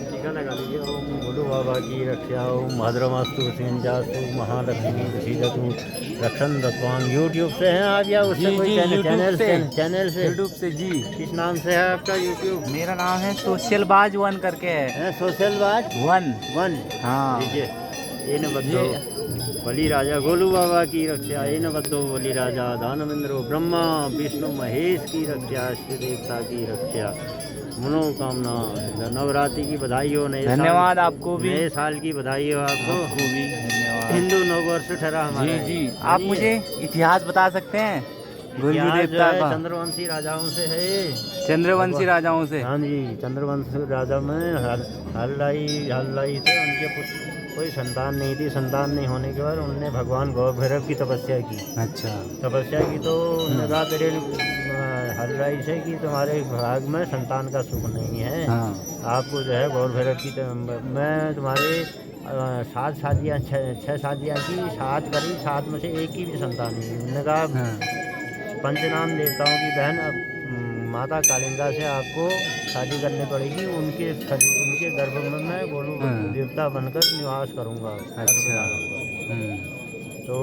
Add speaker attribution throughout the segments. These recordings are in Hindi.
Speaker 1: टीका लगा लीजिए। ओम भोलू बाबा की रक्षा, ओम भद्रमस्तु सिंजास्तु महालक्ष्मी सीधतु रक्षण रत्वांग। यूट्यूब से हैं आप या उससे
Speaker 2: जी,
Speaker 1: कोई
Speaker 2: जी,
Speaker 1: चैनल
Speaker 2: YouTube से।
Speaker 1: चैनल से?
Speaker 2: यूट्यूब से जी।
Speaker 1: किस नाम से है आपका यूट्यूब?
Speaker 2: मेरा नाम है सोशल बाज 1 करके है।
Speaker 1: सोशल बाज
Speaker 2: 1। हाँ
Speaker 1: लीजिए। ये न बदो बलि राजा गोलू बाबा की रक्षा, ये न बदो बलि राजा दानवेंद्र ब्रह्मा विष्णु महेश की रक्षा, इष्ट देवता की रक्षा, मनोकामना। नवरात्रि की बधाई हो।
Speaker 2: धन्यवाद आपको भी।
Speaker 1: नए साल की बधाई हो आपको
Speaker 2: भी धन्यवाद।
Speaker 1: हिंदू नववर्ष ठहरा हमारा।
Speaker 2: जी जी। आप मुझे इतिहास बता सकते हैं गोलू देवता का?
Speaker 1: चंद्रवंशी राजाओं से है ये।
Speaker 2: चंद्रवंशी राजाओं से।
Speaker 1: हाँ जी, चंद्रवंशी राजा में हल्लाई से उनके कोई संतान नहीं थी। संतान नहीं होने के बाद उनने भगवान गौ भैरव की तपस्या की।
Speaker 2: अच्छा।
Speaker 1: तपस्या की तो उन्होंने कहा तेरे हल्लाई से कि तुम्हारे भाग में संतान का सुख नहीं है।
Speaker 2: हाँ।
Speaker 1: आपको जो है गौर भैरव की मैं तुम्हारे 7 शादियाँ 6 शादियाँ की, 7 करी, 7 में से एक की भी संतान नहीं। उन्होंने कहा पंचनाम देवताओं की बहन माता कालिंगा से आपको शादी करनी पड़ेगी। उनके गर्भ में मैं गोलू देवता बनकर निवास करूँगा।
Speaker 2: अच्छा।
Speaker 1: तो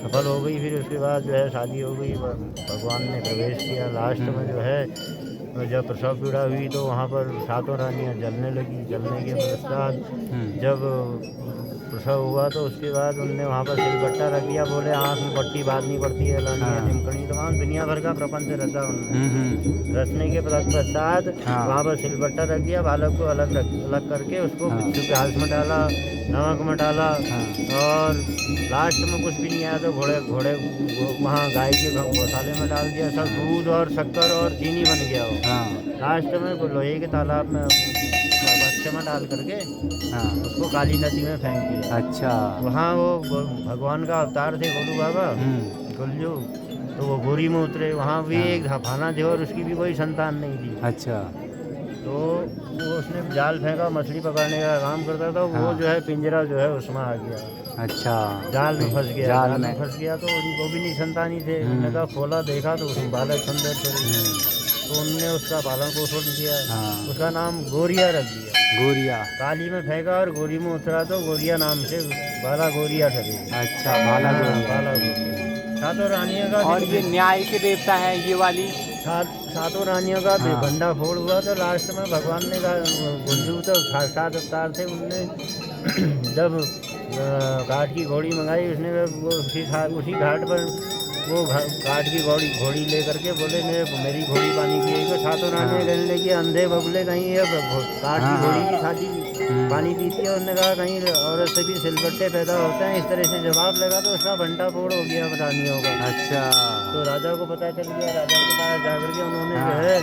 Speaker 1: सफल हो गई। फिर उसके बाद जो है शादी हो गई, भगवान ने प्रवेश किया। लास्ट में जो है जब प्रसव पीड़ा हुई तो वहाँ पर 7 रानियाँ जलने लगी। जलने के पश्चात जब प्रसव हुआ तो उसके बाद उनने वहाँ पर सिलबट्टा रख दिया। बोले आँख में पट्टी बांधनी पड़ती है, लानियाँ चिमकनी, तमाम दुनिया भर का प्रपंच रचा उन्होंने। रचने के पश्चात वहाँ पर सिलबट्टा रख दिया। बालक को अलग करके उसको बिच्छू के हाथ में डाला, नमक में डाला और लास्ट में कुछ भी नहीं आया तो घोड़े वहाँ गाय के गौशाले में डाल दिया। सब दूध और शक्कर और चीनी बन गया वो। लास्ट में लोहे के तालाब में बच्चे में डाल करके उसको काली नदी में फेंक दिया। अच्छा। वहाँ वो भगवान का अवतार थे गोलू बाबा गोलू, तो वो गोरी में उतरे। वहाँ भी एक हाफाना थे और उसकी भी कोई संतान नहीं थी। अच्छा। तो वो उसने जाल फेंका, मछली पकड़ने का काम करता था। वो जो है पिंजरा जो है उसमें आ गया। अच्छा। जाल में फंस गया। जाल में फंस गया तो उनको भी नहीं संतान ही थे। उन्होंने कहा खोला, देखा तो उसमें बालक सुंदर थे। तो उनने उसका पालन पोषण किया। उसका नाम गोरिया रख दिया। गोरिया। काली में फेंका और गोरी में उतरा तो गोरिया नाम से बाला गोरिया ठहरे। अच्छा, बाला गोरिया। 7 रानियों का। और ये न्याय के देवता है ये वाली। 7 रानियों का भंडा फोड़ हुआ तो लास्ट में भगवान ने कहा गुंजू तो 7 अवतार थे। उनने जब घाट की घोड़ी मंगाई, उसने उसी घाट पर वो घाट की घोड़ी ले करके बोले मेरी घोड़ी पानी पिएगी। 7 रानियाँ कहने लगी अंधे बबले कहीं घाट की घोड़ी की शादी पानी पीती है। उन्होंने कहा कहीं औरत से भी सिलबट्टे पैदा होते हैं। इस तरह से जवाब लगा तो उसका भंडा फोड़ हो गया रानियों का। अच्छा। तो राजा को पता चल गया। राजा के पास जाकर के उन्होंने जो है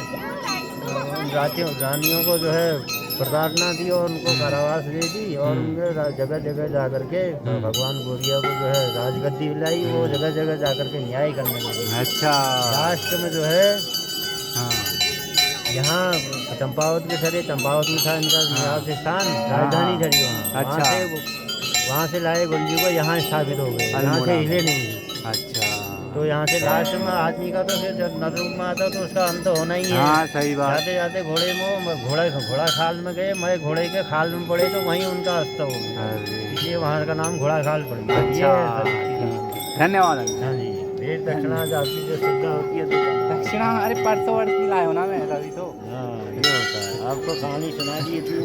Speaker 1: रानियों को जो है प्रताड़ना दी और उनको कारावास दे दी। और उनने जगह जगह जा करके भगवान गोरिया को जो है राजगद्दी दिलाई। वो जगह जगह जा करके न्याय करने लगे। अच्छा। लास्ट में जो है यहाँ चंपावत के ठहरे। चंपावत में था इनका निवास स्थान, राजधानी ठहरी वहाँ। अच्छा। वहाँ से लाए गुंजू को यहाँ स्थापित हो गए। यहाँ से हिले नहीं। अच्छा। तो यहाँ से लास्ट में आदमी का तो फिर जब नर रूप में आता तो उसका अंत होना ही है। हाँ, सही बात। जाते जाते घोड़ा खाल में गए। मैं घोड़े के खाल में पड़े तो वहीं उनका अस्त हो गया। इसलिए वहाँ का नाम घोड़ा खाल पड़ गया। अच्छा। धन्यवाद। हाँ जी। भेंट दक्षिणा आपकी जो श्रद्धा होती है दक्षिणा। अरे परसों वर्ष की लाए हो ना मैं तभी तो। हाँ, ये होता है। आपको कहानी सुना दी थी।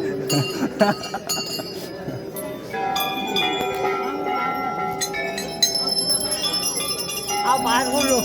Speaker 1: आप बाहर बोलो।